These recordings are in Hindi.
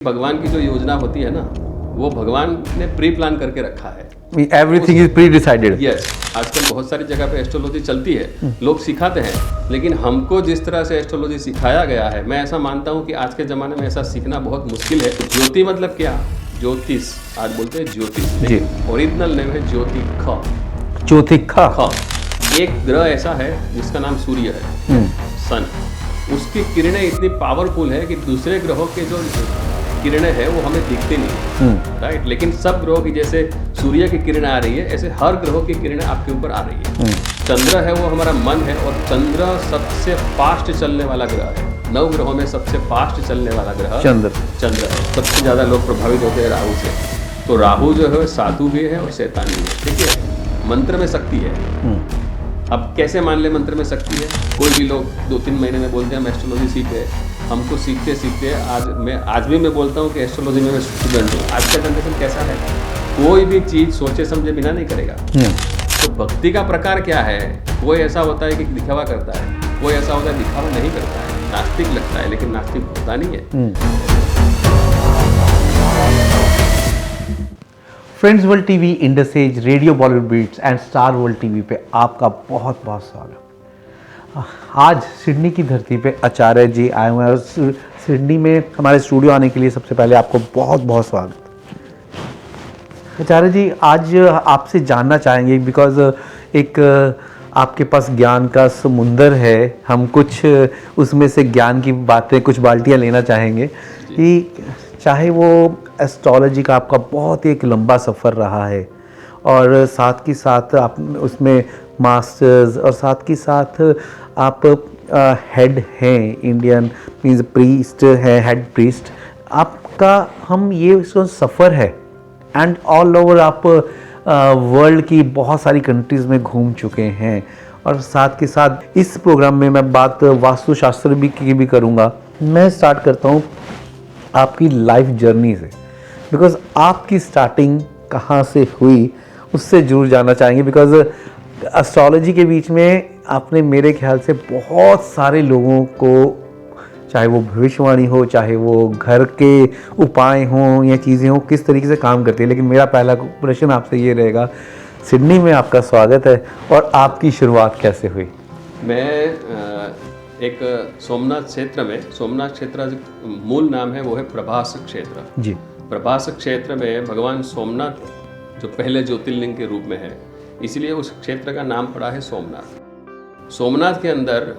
भगवान की जो योजना होती है ना, वो भगवान ने प्री प्लान करके रखा है। Everything is pre decided. Yes, आजकल बहुत सारी जगह पे एस्ट्रोलॉजी चलती है, लोग सिखाते हैं, लेकिन हमको जिस तरह से एस्ट्रोलॉजी सिखाया गया है, मैं ऐसा मानता हूँ कि आज के ज़माने में ऐसा सीखना बहुत मुश्किल है। ज्योति मतलब क्या? ज्योतिष, आज बोलते हैं ज्योतिष, लेकिन ओरिजिनल नेम है ज्योति ख। ज्योतिखा। एक ग्रह ऐसा है जिसका नाम सूर्य है, सन। उसकी किरणें इतनी पावरफुल है कि दूसरे ग्रहों के जो किरणें हैं वो हमें दिखती नहीं, राइट। लेकिन सब ग्रहों की, जैसे सूर्य की किरणें आ रही है, ऐसे हर ग्रहों की किरणें आपके ऊपर आ रही है। चंद्र है वो हमारा मन है, और चंद्र सबसे फास्ट चलने वाला ग्रह है। 9 ग्रहों में सबसे फास्ट चलने वाला ग्रह चंद्र है। सबसे ज़्यादा लोग प्रभावित होते हैं राहु से। तो राहु जो है साधु भी है और शैतान भी है, ठीक है। मंत्र में शक्ति है। अब कैसे मान ले मंत्र में शक्ति है? कोई भी लोग 2-3 महीने में बोलते हैं हम एस्ट्रोलॉजी सीखे। हमको सीखते सीखते आज भी मैं बोलता हूँ कि एस्ट्रोलॉजी में मैं स्टूडेंट हूँ। आज का जनरेशन कैसा है, कोई भी चीज़ सोचे समझे बिना नहीं करेगा। तो भक्ति का प्रकार क्या है? कोई ऐसा होता है कि दिखावा करता है, कोई ऐसा होता है दिखावा नहीं करता है, नास्तिक लगता है, लेकिन नास्तिक होता नहीं है। Friends World TV, Indus Age, Radio Bollywood Beats and Star World TV पे आपका बहुत बहुत स्वागत। आज सिडनी की धरती पे आचार्य जी आए हुए हैं और सिडनी में हमारे स्टूडियो आने के लिए सबसे पहले आपको बहुत बहुत स्वागत। आचार्य जी, आज आपसे जानना चाहेंगे, बिकॉज एक आपके पास ज्ञान का समुंदर है, हम कुछ उसमें से ज्ञान की बातें, कुछ बाल्टियाँ लेना चाहेंगे कि चाहे वो एस्ट्रोलॉजी का आपका बहुत ही एक लंबा सफ़र रहा है, और साथ ही साथ आप उसमें मास्टर्स, और साथ ही साथ आप हेड हैं, इंडियन मीन्स प्रीस्ट है, हेड प्रीस्ट आपका। हम ये सफ़र है एंड ऑल ओवर आप वर्ल्ड की बहुत सारी कंट्रीज़ में घूम चुके हैं, और साथ के साथ इस प्रोग्राम में मैं बात वास्तुशास्त्र की भी करूँगा। मैं स्टार्ट करता हूँ आपकी लाइफ जर्नी से, बिकॉज आपकी स्टार्टिंग कहाँ से हुई उससे जरूर जानना चाहेंगे। बिकॉज एस्ट्रोलॉजी के बीच में आपने मेरे ख्याल से बहुत सारे लोगों को, चाहे वो भविष्यवाणी हो, चाहे वो घर के उपाय हों या चीज़ें हों, किस तरीके से काम करती है। लेकिन मेरा पहला प्रश्न आपसे ये रहेगा, सिडनी में आपका स्वागत है, और आपकी शुरुआत कैसे हुई? मैं एक सोमनाथ क्षेत्र मूल नाम है, वो है प्रभास क्षेत्र जी। प्रभास क्षेत्र में भगवान सोमनाथ जो पहले ज्योतिर्लिंग के रूप में है, इसलिए उस क्षेत्र का नाम पड़ा है सोमनाथ। सोमनाथ के अंदर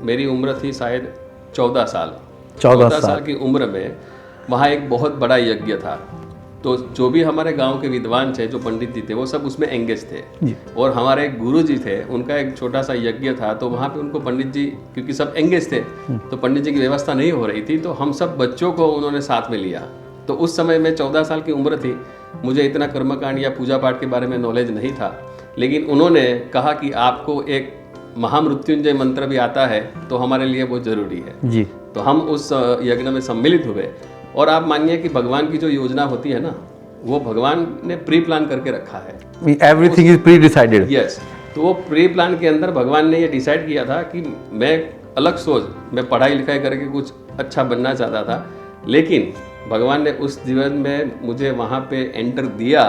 मेरी उम्र थी शायद 14 साल की उम्र में वहाँ एक बहुत बड़ा यज्ञ था। तो जो भी हमारे गांव के विद्वान थे, जो पंडित जी थे, वो सब उसमें एंगेज थे। और हमारे एक गुरु जी थे, उनका एक छोटा सा यज्ञ था। तो वहाँ पे उनको पंडित जी, क्योंकि सब एंगेज थे, तो पंडित जी की व्यवस्था नहीं हो रही थी, तो हम सब बच्चों को उन्होंने साथ में लिया। तो उस समय में 14 साल की उम्र थी, मुझे इतना कर्मकांड या पूजा पाठ के बारे में नॉलेज नहीं था। लेकिन उन्होंने कहा कि आपको एक महामृत्युंजय मंत्र भी आता है, तो हमारे लिए वो जरूरी है जी। तो हम उस यज्ञ में सम्मिलित हुए। और आप मानिए कि भगवान की जो योजना होती है ना, वो भगवान ने प्री प्लान करके रखा है। Everything is pre decided. Yes. तो वो प्री प्लान के अंदर भगवान ने ये डिसाइड किया था कि मैं पढ़ाई लिखाई करके कुछ अच्छा बनना चाहता था, लेकिन भगवान ने उस जीवन में मुझे वहाँ पे एंटर दिया,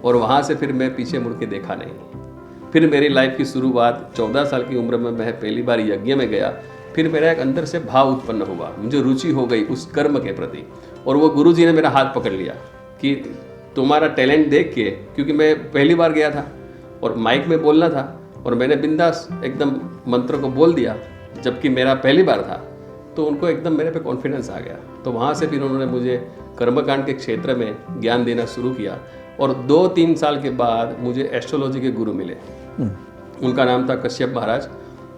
और वहाँ से फिर मैं पीछे मुड़ के देखा नहीं। फिर मेरी लाइफ की शुरुआत 14 साल की उम्र में मैं पहली बार यज्ञ में गया। फिर मेरा एक अंदर से भाव उत्पन्न हुआ, मुझे रुचि हो गई उस कर्म के प्रति, और वो गुरु जी ने मेरा हाथ पकड़ लिया कि तुम्हारा टैलेंट देख के, क्योंकि मैं पहली बार गया था और माइक में बोलना था, और मैंने बिंदास एकदम मंत्र को बोल दिया, जबकि मेरा पहली बार था। तो उनको एकदम मेरे पे कॉन्फिडेंस आ गया। तो वहाँ से फिर उन्होंने मुझे कर्मकांड के क्षेत्र में ज्ञान देना शुरू किया, और 2-3 साल के बाद मुझे एस्ट्रोलॉजी के गुरु मिले। उनका नाम था कश्यप महाराज।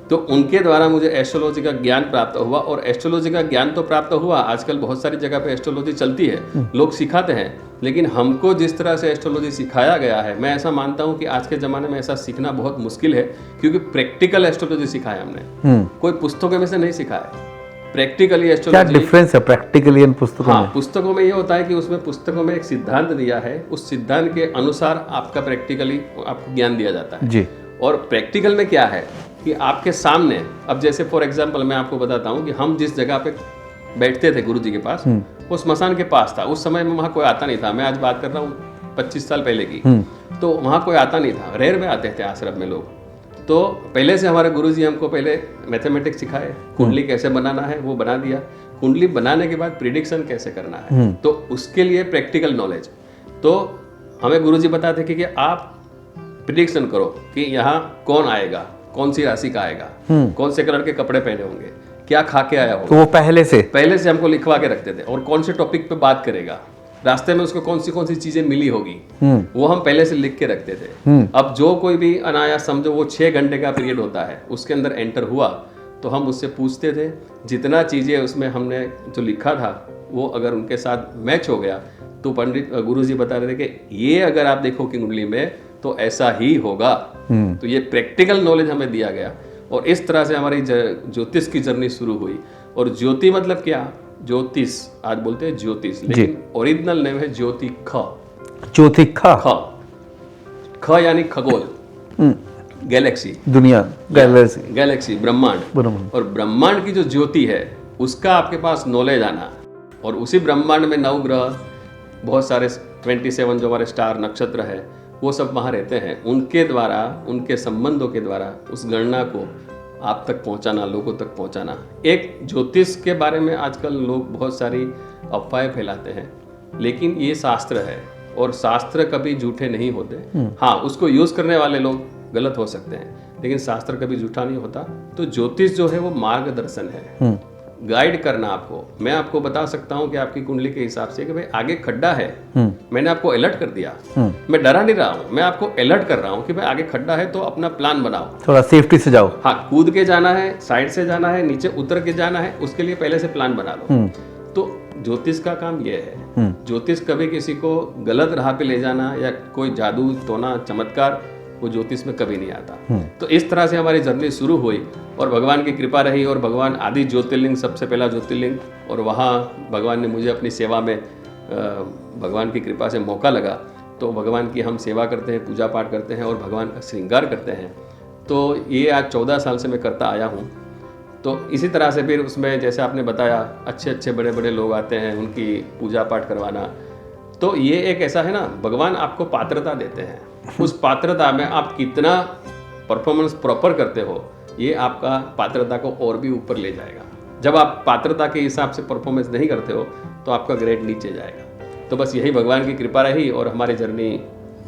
तो उनके द्वारा मुझे एस्ट्रोलॉजी का ज्ञान प्राप्त हुआ, और एस्ट्रोलॉजी का ज्ञान तो प्राप्त हुआ, आजकल बहुत सारी जगह पे एस्ट्रोलॉजी चलती है, लोग सिखाते हैं, लेकिन हमको जिस तरह से एस्ट्रोलॉजी सिखाया गया है, मैं ऐसा मानता हूँ कि आज के ज़माने में ऐसा सीखना बहुत मुश्किल है, क्योंकि प्रैक्टिकल एस्ट्रोलॉजी सिखाया हमने, कोई पुस्तकों में से नहीं सिखाया। प्रैक्टिकली एस्ट्रोलॉजी, क्या डिफरेंस है प्रैक्टिकली इन पुस्तकों में? पुस्तकों में ये होता है कि उसमें पुस्तकों में एक सिद्धांत दिया है, उस सिद्धांत के अनुसार आपका प्रैक्टिकली आपको ज्ञान दिया जाता है जी। और प्रैक्टिकल में क्या है कि आपके सामने, अब जैसे फॉर एग्जांपल मैं आपको बताता हूँ कि हम जिस जगह पे बैठते थे गुरु जी के पास, वो स्मशान के पास था। उस समय में वहाँ कोई आता नहीं था। मैं आज बात कर रहा हूँ 25 साल पहले की। तो वहाँ कोई आता नहीं था, रेयर में आते थे आश्रम में लोग। तो पहले से हमारे गुरुजी हमको पहले मैथमेटिक्स सिखाए, कुंडली कैसे बनाना है वो बना दिया। कुंडली बनाने के बाद प्रिडिक्शन कैसे करना है, तो उसके लिए प्रैक्टिकल नॉलेज। तो हमें गुरुजी बताते थे कि आप प्रिडिक्शन करो कि यहाँ कौन आएगा, कौन सी राशि का आएगा, कौन से कलर के कपड़े पहने होंगे, क्या खा के आया होगा। तो वो पहले से हमको लिखवा के रखते थे, और कौन से टॉपिक पे बात करेगा, रास्ते में उसको कौन सी चीजें मिली होगी, वो हम पहले से लिख के रखते थे। अब जो कोई भी अनायास समझो वो 6 घंटे का पीरियड होता है, उसके अंदर एंटर हुआ तो हम उससे पूछते थे। जितना चीजें उसमें हमने जो लिखा था वो अगर उनके साथ मैच हो गया तो पंडित गुरुजी बता रहे थे कि ये अगर आप देखो कि कुंडली में तो ऐसा ही होगा। तो ये प्रैक्टिकल नॉलेज हमें दिया गया, और इस तरह से हमारी ज्योतिष की जर्नी शुरू हुई। और ज्योति मतलब क्या, ज्योतिष आज बोलते हैं ज्योतिष, लेकिन ओरिजिनल नेम है ज्योति ख। ज्योति ख यानी खगोल, गैलेक्सी, दुनिया, गैलेक्सी, ब्रह्मांड। और ब्रह्मांड की जो ज्योति है उसका आपके पास नॉलेज आना, और उसी ब्रह्मांड में 9 ग्रह, बहुत सारे 27 जो हमारे स्टार नक्षत्र है वो सब वहाँ रहते हैं। उनके द्वारा, उनके संबंधों के द्वारा उस गणना को आप तक पहुंचाना, लोगों तक पहुंचाना। एक ज्योतिष के बारे में आजकल लोग बहुत सारी अफवाहें फैलाते हैं, लेकिन ये शास्त्र है और शास्त्र कभी झूठे नहीं होते। हाँ, उसको यूज़ करने वाले लोग गलत हो सकते हैं, लेकिन शास्त्र कभी झूठा नहीं होता। तो ज्योतिष जो है वो मार्गदर्शन है, गाइड करना आपको। मैं आपको बता सकता हूँ कि आपकी कुंडली के हिसाब से कि भाई आगे खड्डा है, मैंने आपको अलर्ट कर दिया। मैं डरा नहीं रहा हूँ, मैं आपको अलर्ट कर रहा हूँ कि भाई आगे खड्डा है तो अपना प्लान बनाओ, थोड़ा सेफ्टी से जाओ। हाँ, कूद के जाना है, साइड से जाना है, नीचे उतर के जाना है, उसके लिए पहले से प्लान बना लो। तो ज्योतिष का काम यह है। ज्योतिष कभी किसी को गलत राह पे ले जाना या कोई जादू टोना चमत्कार, वो ज्योतिष में कभी नहीं आता। तो इस तरह से हमारी जर्नी शुरू हुई, और भगवान की कृपा रही, और भगवान आदि ज्योतिर्लिंग, सबसे पहला ज्योतिर्लिंग, और वहाँ भगवान ने मुझे अपनी सेवा में भगवान की कृपा से मौका लगा। तो भगवान की हम सेवा करते हैं, पूजा पाठ करते हैं और भगवान का श्रृंगार करते हैं। तो ये आज 14 साल से मैं करता आया हूँ। तो इसी तरह से फिर उसमें जैसे आपने बताया, अच्छे अच्छे बड़े बड़े लोग आते हैं, उनकी पूजा पाठ करवाना। तो ये एक ऐसा है ना, भगवान आपको पात्रता देते हैं, उस पात्रता में आप कितना परफॉर्मेंस प्रॉपर करते हो, ये आपका पात्रता को और भी ऊपर ले जाएगा। जब आप पात्रता के हिसाब से परफॉर्मेंस नहीं करते हो तो आपका ग्रेड नीचे जाएगा। तो बस यही भगवान की कृपा रही, और हमारी जर्नी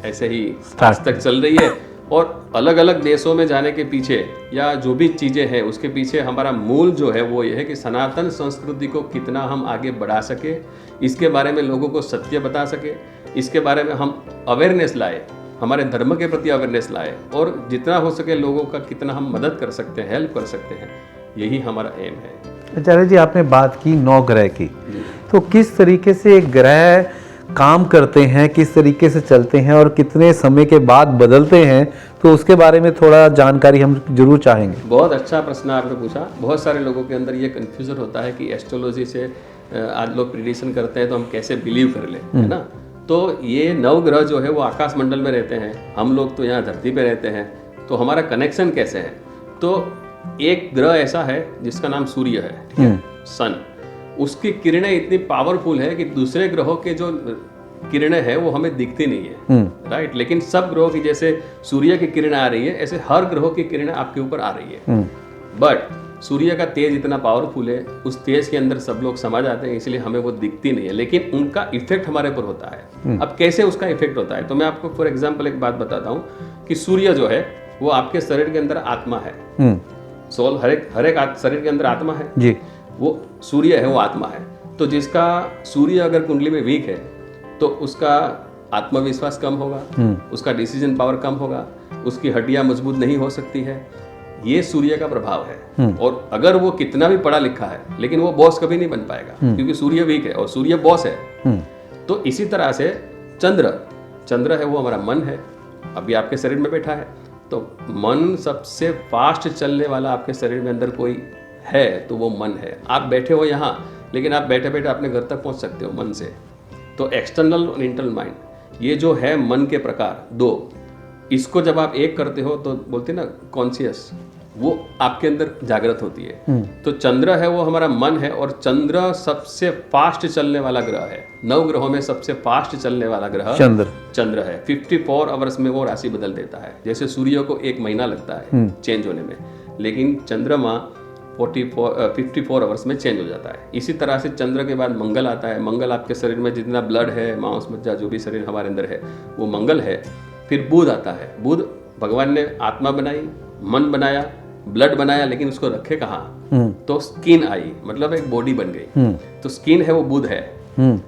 ऐसे ही आज तक चल रही है। और अलग अलग देशों में जाने के पीछे या जो भी चीज़ें हैं उसके पीछे हमारा मूल जो है वो ये है कि सनातन संस्कृति को कितना हम आगे बढ़ा सके, इसके बारे में लोगों को सत्य बता सके, इसके बारे में हम अवेयरनेस लाए, हमारे धर्म के प्रति अवेयरनेस लाए, और जितना हो सके लोगों का कितना हम मदद कर सकते हैं, हेल्प कर सकते हैं, यही हमारा एम है। आचार्य जी, आपने बात की 9 ग्रह की, तो किस तरीके से ग्रह काम करते हैं, किस तरीके से चलते हैं और कितने समय के बाद बदलते हैं, तो उसके बारे में थोड़ा जानकारी हम जरूर चाहेंगे। बहुत अच्छा प्रश्न आपने पूछा। बहुत सारे लोगों के अंदर ये कन्फ्यूजन होता है कि एस्ट्रोलॉजी से आज लोग प्रिडिक्शन करते हैं तो हम कैसे बिलीव कर लें, है ना। तो ये 9 ग्रह जो है वो आकाश मंडल में रहते हैं, हम लोग तो यहाँ धरती पे रहते हैं, तो हमारा कनेक्शन कैसे है। तो एक ग्रह ऐसा है जिसका नाम सूर्य है, ठीक है, सन। उसकी किरणें इतनी पावरफुल है कि दूसरे ग्रहों के जो किरणें हैं वो हमें दिखती नहीं है, राइट। लेकिन सब ग्रहों की, जैसे सूर्य की किरणें आ रही है, ऐसे हर ग्रहों की किरणें आपके ऊपर आ रही है। बट सूर्य का तेज इतना पावरफुल है, उस तेज के अंदर सब लोग समा जाते हैं, इसलिए हमें वो दिखती नहीं है, लेकिन उनका इफेक्ट हमारे पर होता है। अब कैसे उसका इफेक्ट होता है, तो मैं आपको फॉर एग्जाम्पल एक बात बताता हूँ कि सूर्य जो है वो आपके शरीर के अंदर आत्मा है। सोल, हर एक शरीर के अंदर आत्मा है जी, वो सूर्य है, वो आत्मा है। तो जिसका सूर्य अगर कुंडली में वीक है तो उसका आत्मविश्वास कम होगा, उसका डिसीजन पावर कम होगा, उसकी हड्डियां मजबूत नहीं हो सकती है। ये सूर्य का प्रभाव है। और अगर वो कितना भी पढ़ा लिखा है लेकिन वो बॉस कभी नहीं बन पाएगा, क्योंकि सूर्य वीक है और सूर्य बॉस है। तो इसी तरह से चंद्र है, वो हमारा मन है, अभी आपके शरीर में बैठा है। तो मन सबसे फास्ट चलने वाला आपके शरीर में अंदर कोई है तो वो मन है। आप बैठे हो यहाँ, लेकिन आप बैठे बैठे अपने घर तक पहुँच सकते हो मन से। तो एक्सटर्नल और इंटरनल माइंड, ये जो है मन के प्रकार 2, इसको जब आप एक करते हो तो बोलते हैं ना कॉन्शियस, वो आपके अंदर जागृत होती है। तो चंद्र है वो हमारा मन है, और चंद्र सबसे फास्ट चलने वाला ग्रह है। 9 ग्रहों में सबसे फास्ट चलने वाला ग्रह चंद्र है। 54 आवर्स में वो राशि बदल देता है। जैसे सूर्य को 1 महीना लगता है चेंज होने में, लेकिन चंद्रमा 54 आवर्स में चेंज हो जाता है। इसी तरह से चंद्र के बाद मंगल आता है। मंगल आपके शरीर में जितना ब्लड है, मांस मज्जा जो भी शरीर हमारे अंदर है वो मंगल है। फिर बुध आता है। बुध भगवान ने आत्मा बनाई, मन बनाया, ब्लड बनाया, लेकिन उसको रखे कहाँ? तो स्किन आई, मतलब एक बॉडी बन गई। तो स्किन है वो बुध है,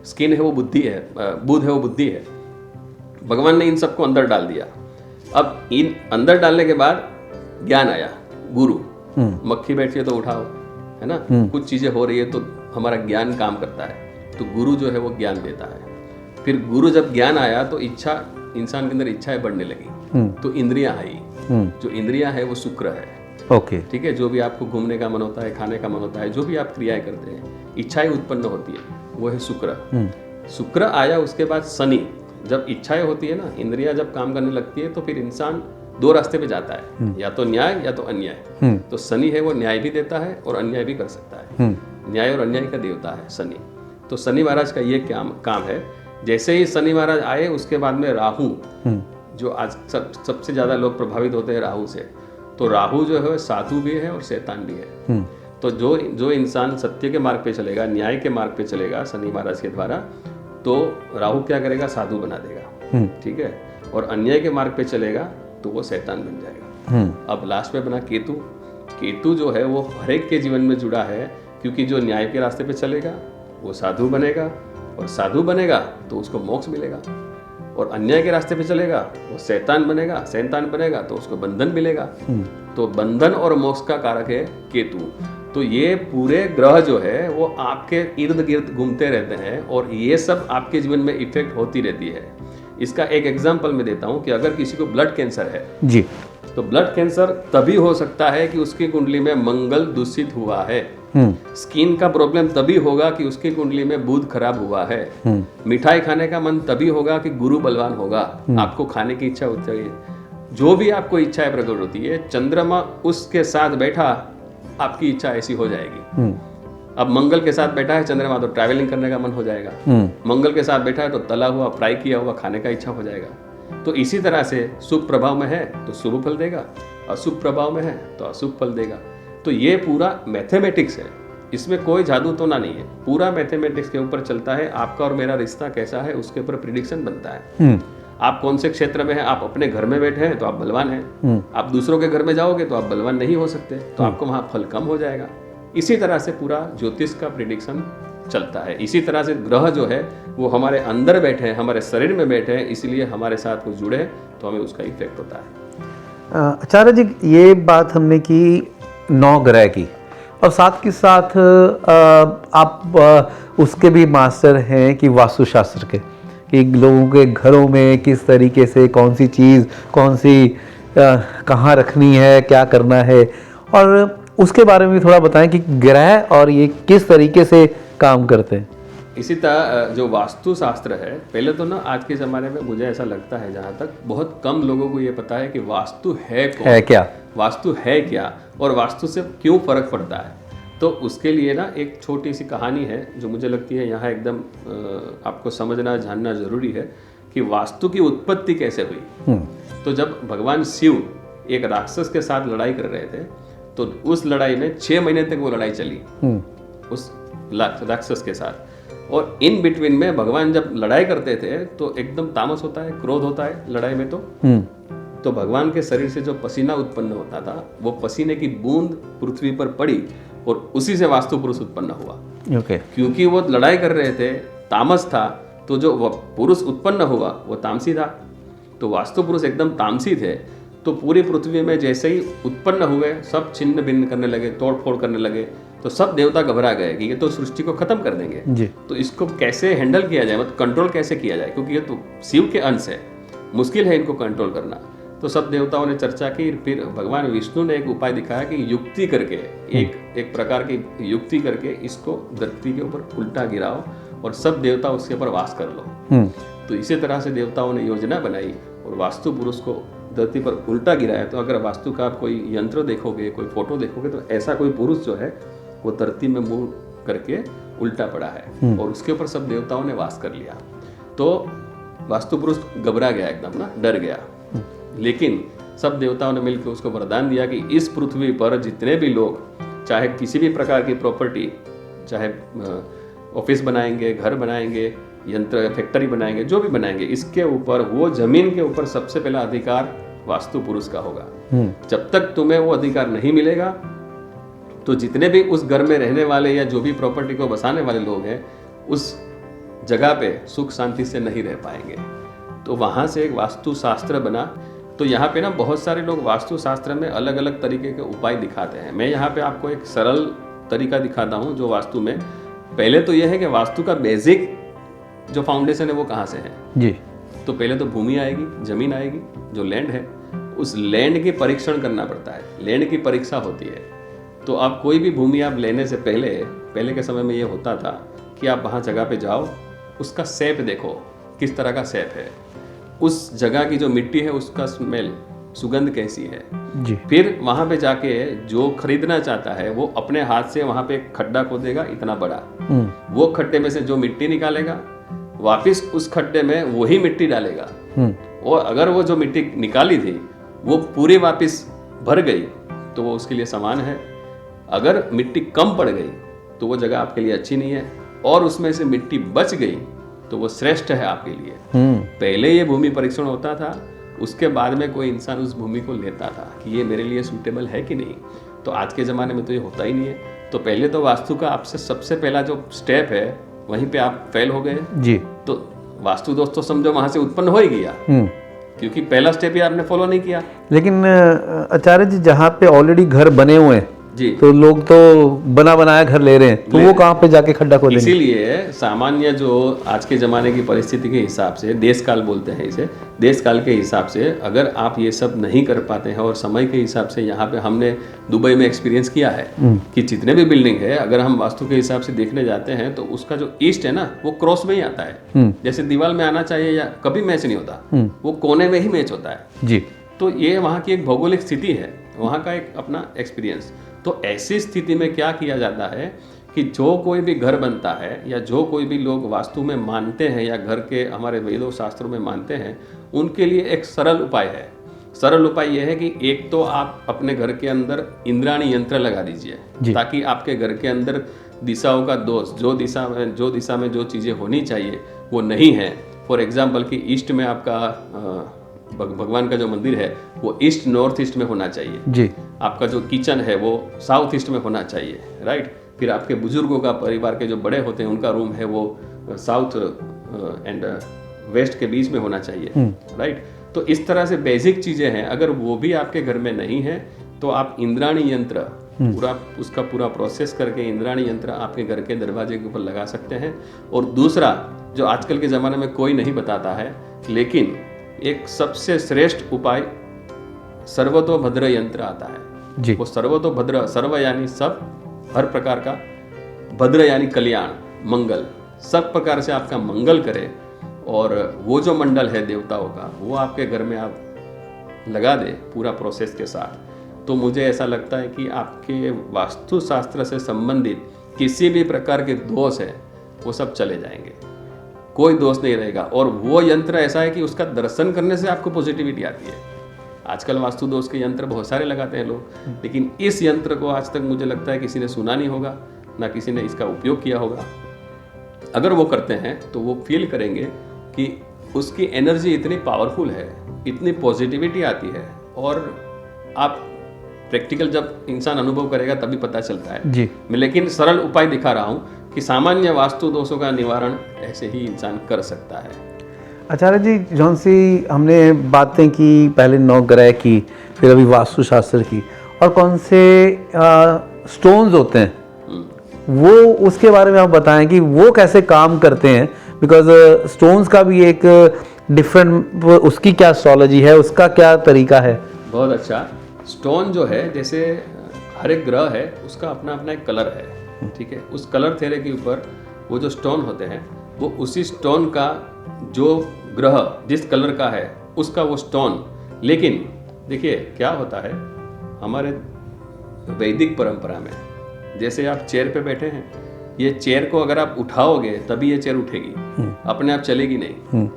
स्किन है वो बुद्धि है, बुध है वो बुद्धि है। भगवान ने इन सबको अंदर डाल दिया। अब इन अंदर डालने के बाद ज्ञान आया, गुरु। मक्खी बैठी है तो उठाओ, है ना। कुछ चीजें हो रही है तो हमारा ज्ञान काम करता है, तो गुरु जो है वो ज्ञान देता है। फिर गुरु जब ज्ञान आया तो इच्छा, इंसान के अंदर इच्छाएं बढ़ने लगी, तो इंद्रियां आई। जो इंद्रियां है वो शुक्र है। ओके, ठीक है। जो भी आपको घूमने का मन होता है, खाने का मन होता है, जो भी आप क्रियाएं करते हैं, इच्छाएं उत्पन्न होती है, वो है शुक्र। शुक्र आया, उसके बाद शनि। जब इच्छाएं होती है ना, इंद्रियां जब काम करने लगती है, तो फिर इंसान 2 रास्ते पे जाता है, या तो न्याय या तो अन्याय। तो शनि है वो न्याय भी देता है और अन्याय भी कर सकता है। न्याय और अन्याय का देवता है शनि। तो शनि महाराज का ये काम है। जैसे ही शनि महाराज आए, उसके बाद में राहु, जो आज सबसे ज्यादा लोग प्रभावित होते हैं राहु से। तो राहु जो है साधु भी है और शैतान भी है। तो जो इंसान सत्य के मार्ग पे चलेगा, न्याय के मार्ग पे चलेगा शनि महाराज के द्वारा, तो राहु क्या करेगा? साधु बना देगा, ठीक है। और अन्याय के मार्ग पे चलेगा तो वो शैतान बन जाएगा। अब लास्ट में बना केतु। केतु जो है वो हर एक के जीवन में जुड़ा है, क्योंकि जो न्याय के रास्ते पे चलेगा वो साधु बनेगा, और साधु बनेगा तो उसको मोक्ष मिलेगा। और अन्याय के रास्ते पे चलेगा वो शैतान बनेगा तो उसको बंधन मिलेगा। तो बंधन और मोक्ष का कारक है केतु। तो ये पूरे ग्रह जो है वो आपके इर्द गिर्द घूमते रहते हैं, और ये सब आपके जीवन में इफेक्ट होती रहती है। इसका एक एग्जांपल मैं देता हूँ कि अगर किसी को ब्लड कैंसर है जी, तो ब्लड कैंसर तभी हो सकता है कि उसकी कुंडली में मंगल दूषित हुआ है। स्किन का प्रॉब्लम तभी होगा कि उसकी कुंडली में बुध खराब हुआ है। मिठाई खाने का मन तभी होगा कि गुरु बलवान होगा, आपको खाने की इच्छा होती है। जो भी आपको इच्छाएं प्रकट होती है, चंद्रमा उसके साथ बैठा, आपकी इच्छा ऐसी हो जाएगी। अब मंगल के साथ बैठा है चंद्रमा, तो ट्रैवलिंग करने का मन हो जाएगा। मंगल के साथ बैठा है तो तला हुआ, फ्राई किया हुआ खाने का इच्छा हो जाएगा। तो इसी तरह से शुभ प्रभाव में है तो शुभ फल देगा, अशुभ प्रभाव में है तो अशुभ फल देगा। तो ये पूरा मैथमेटिक्स है, इसमें कोई जादू टोना नहीं है। पूरा मैथमेटिक्स के ऊपर चलता है। आपका और मेरा रिश्ता कैसा है उसके ऊपर प्रिडिक्शन बनता है। आप कौन से क्षेत्र में हैं, आप अपने घर में बैठे हैं तो आप बलवान हैं, आप दूसरों के घर में जाओगे तो आप बलवान नहीं हो सकते, तो आपको वहां फल कम हो जाएगा। इसी तरह से पूरा ज्योतिष का प्रिडिक्शन चलता है। इसी तरह से ग्रह जो है वो हमारे अंदर बैठे हैं, हमारे शरीर में बैठे हैं, इसलिए हमारे साथ वो जुड़े तो हमें उसका इफेक्ट होता है। आचार्य जी, ये बात हमने की 9 ग्रह की, और साथ के साथ आप उसके भी मास्टर हैं कि वास्तुशास्त्र के, कि लोगों के घरों में किस तरीके से कौन सी चीज़ कौन सी कहाँ रखनी है, क्या करना है, और उसके बारे में भी थोड़ा बताएं कि ग्रह और ये किस तरीके से काम करते हैं। इसी तरह जो वास्तु शास्त्र है, पहले तो ना आज के ज़माने में मुझे ऐसा लगता है, जहाँ तक बहुत कम लोगों को ये पता है कि वास्तु है कौन, है क्या, वास्तु है क्या, और वास्तु से क्यों फर्क पड़ता है। तो उसके लिए ना एक छोटी सी कहानी है जो मुझे लगती है यहाँ एकदम आपको समझना जानना जरूरी है कि वास्तु की उत्पत्ति कैसे हुई। तो जब भगवान शिव एक राक्षस के साथ लड़ाई कर रहे थे, तो उस लड़ाई में 6 महीने तक वो लड़ाई चली उस राक्षस के साथ। और इन बिटवीन में भगवान जब लड़ाई करते थे तो एकदम तामस होता है, क्रोध होता है लड़ाई में। तो भगवान के शरीर से जो पसीना उत्पन्न होता था, वो पसीने की बूंद पृथ्वी पर पड़ी और उसी से वास्तु पुरुष उत्पन्न हुआ। क्योंकि वो लड़ाई कर रहे थे, तामस था, तो जो पुरुष उत्पन्न हुआ वो तामसी था। तो वास्तु पुरुष एकदम तामसी थे। तो पूरी पृथ्वी में जैसे ही उत्पन्न हुए, सब छिन्न भिन्न करने लगे, तोड़ फोड़ करने लगे। तो सब देवता घबरा गए कि ये तो सृष्टि को खत्म कर देंगे जी। तो इसको कैसे हैंडल किया जाए, मतलब कंट्रोल कैसे किया जाए, क्योंकि ये तो शिव के अंश है, मुश्किल है इनको कंट्रोल करना। तो सब देवताओं ने चर्चा की। फिर भगवान विष्णु ने एक उपाय दिखाया कि युक्ति करके, एक प्रकार की युक्ति करके इसको धरती के ऊपर उल्टा गिराओ और सब देवता उसके ऊपर वास कर लो। तो इसी तरह से देवताओं ने योजना बनाई और वास्तु पुरुष को धरती पर उल्टा गिरा है, तो अगर वास्तु का आप कोई यंत्र देखोगे, कोई फोटो देखोगे, तो ऐसा कोई पुरुष जो है वो धरती में मुंह करके उल्टा पड़ा है और उसके ऊपर सब देवताओं ने वास कर लिया। तो वास्तु पुरुष घबरा गया, एकदम ना डर गया। लेकिन सब देवताओं ने मिलकर उसको वरदान दिया कि इस पृथ्वी पर जितने भी लोग चाहे किसी भी प्रकार की प्रॉपर्टी, चाहे ऑफिस बनाएंगे, घर बनाएंगे, यंत्र फैक्ट्री बनाएंगे, जो भी बनाएंगे, इसके ऊपर वो जमीन के ऊपर सबसे पहला अधिकार वास्तु पुरुष का होगा। जब तक तुम्हें वो अधिकार नहीं मिलेगा तो जितने भी उस घर में रहने वाले या जो भी प्रॉपर्टी को बसाने वाले लोग हैं उस जगह पे सुख शांति से नहीं रह पाएंगे। तो वहाँ से एक वास्तु शास्त्र बना। तो यहाँ पे ना बहुत सारे लोग वास्तु शास्त्र में अलग अलग तरीके के उपाय दिखाते हैं। मैं यहाँ पे आपको एक सरल तरीका दिखाता हूँ जो वास्तु में, पहले तो यह है कि वास्तु का बेसिक जो फाउंडेशन है वो कहाँ से है जी। तो पहले तो भूमि आएगी, जमीन आएगी, जो लैंड है उस लैंड की परीक्षण करना पड़ता है, लैंड की परीक्षा होती है। तो आप कोई भी भूमि आप लेने से पहले के समय में ये होता था कि आप वहाँ जगह पे जाओ, उसका शेप देखो किस तरह का शेप है, उस जगह की जो मिट्टी है उसका स्मेल, सुगंध कैसी है जी। फिर वहाँ पे जाके जो खरीदना चाहता है वो अपने हाथ से वहाँ पे एक खड्डा खोदेगा इतना बड़ा, वो खड्डे में से जो मिट्टी निकालेगा वापिस उस खड्डे में वही मिट्टी डालेगा, और अगर वो जो मिट्टी निकाली थी वो पूरी वापिस भर गई तो वो उसके लिए समान है। अगर मिट्टी कम पड़ गई तो वो जगह आपके लिए अच्छी नहीं है, और उसमें से मिट्टी बच गई तो वो श्रेष्ठ है आपके लिए। पहले ये भूमि परीक्षण होता था, उसके बाद में कोई इंसान उस भूमि को लेता था कि ये मेरे लिए सूटेबल है कि नहीं। तो आज के ज़माने में तो ये होता ही नहीं है। तो पहले तो वास्तु का आपसे सबसे पहला जो स्टेप है वहीं पे आप फेल हो गए जी। तो वास्तु दोष तो समझो वहाँ से उत्पन्न हो ही गया, क्योंकि पहला स्टेप ही आपने फॉलो नहीं किया। लेकिन आचार्य जी जहाँ पे ऑलरेडी घर बने हुए हैं जी, तो लोग तो बना बनाया घर ले रहे हैं, तो वो कहाँ पे जाके खड्डा खोलेंगे? इसीलिए सामान्य जो आज के ज़माने की परिस्थिति के हिसाब से, देश काल बोलते हैं इसे, देश काल के हिसाब से अगर आप ये सब नहीं कर पाते हैं, और समय के हिसाब से यहाँ पे हमने दुबई में एक्सपीरियंस किया है कि जितने भी बिल्डिंग है अगर हम वास्तु के हिसाब से देखने जाते हैं तो उसका जो ईस्ट है ना वो क्रॉस में ही आता है। जैसे दीवार में आना चाहिए या कभी मैच नहीं होता, वो कोने में ही मैच होता है जी। तो ये वहाँ की एक भौगोलिक स्थिति है, वहाँ का एक अपना एक्सपीरियंस। तो ऐसी स्थिति में क्या किया जाता है कि जो कोई भी घर बनता है या जो कोई भी लोग वास्तु में मानते हैं या घर के हमारे वेदों शास्त्रों में मानते हैं, उनके लिए एक सरल उपाय है। सरल उपाय यह है कि एक तो आप अपने घर के अंदर इंद्राणी यंत्र लगा दीजिए ताकि आपके घर के अंदर दिशाओं का दोष, जो दिशा में जो चीज़ें होनी चाहिए वो नहीं है। फॉर एग्जाम्पल कि ईस्ट में आपका भगवान का जो मंदिर है वो ईस्ट नॉर्थ ईस्ट में होना चाहिए जी। आपका जो किचन है वो साउथ ईस्ट में होना चाहिए, राइट। फिर आपके बुजुर्गों का, परिवार के जो बड़े होते हैं उनका रूम है वो साउथ एंड वेस्ट के बीच में होना चाहिए, राइट। तो इस तरह से बेसिक चीज़ें हैं, अगर वो भी आपके घर में नहीं है तो आप इंद्राणी यंत्र उसका पूरा प्रोसेस करके इंद्राणी यंत्र आपके घर के दरवाजे के ऊपर लगा सकते हैं। और दूसरा जो आजकल के ज़माने में कोई नहीं बताता है, लेकिन एक सबसे श्रेष्ठ उपाय सर्वतोभद्र यंत्र आता है जी। वो सर्वतोभद्र, सर्व यानी सब, हर प्रकार का, भद्र यानी कल्याण, मंगल, सब प्रकार से आपका मंगल करे, और वो जो मंडल है देवताओं का वो आपके घर में आप लगा दे पूरा प्रोसेस के साथ। तो मुझे ऐसा लगता है कि आपके वास्तुशास्त्र से संबंधित किसी भी प्रकार के दोष है वो सब चले जाएंगे, कोई दोष नहीं रहेगा। और वो यंत्र ऐसा है कि उसका दर्शन करने से आपको पॉजिटिविटी आती है। आजकल वास्तु दोष के यंत्र बहुत सारे लगाते हैं लोग, लेकिन इस यंत्र को आज तक मुझे लगता है किसी ने सुना नहीं होगा, ना किसी ने इसका उपयोग किया होगा। अगर वो करते हैं तो वो फील करेंगे कि उसकी एनर्जी इतनी पावरफुल है, इतनी पॉजिटिविटी आती है, और आप प्रैक्टिकल जब इंसान अनुभव करेगा तभी पता चलता है जी। मैं लेकिन सरल उपाय दिखा रहा हूँ कि सामान्य वास्तु दोषों का निवारण ऐसे ही इंसान कर सकता है। आचार्य जी, जौन सी हमने बातें की, पहले नवग्रह की, फिर अभी वास्तुशास्त्र की, और कौन से स्टोन्स होते हैं वो उसके बारे में आप बताएं कि वो कैसे काम करते हैं, बिकॉज स्टोन्स का भी एक डिफरेंट, उसकी क्या एस्ट्रोलॉजी है, उसका क्या तरीका है? बहुत अच्छा। स्टोन जो है, जैसे हर एक ग्रह है उसका अपना अपना एक कलर है, ठीक है। उस कलर थेरे के ऊपर वो जो स्टोन होते हैं वो उसी स्टोन का, जो ग्रह जिस कलर का है उसका वो स्टोन लेकिन देखिए क्या होता है हमारे वैदिक परंपरा में, जैसे आप चेयर पे बैठे हैं, ये चेयर को अगर आप उठाओगे तभी ये चेयर उठेगी, अपने आप चलेगी नहीं।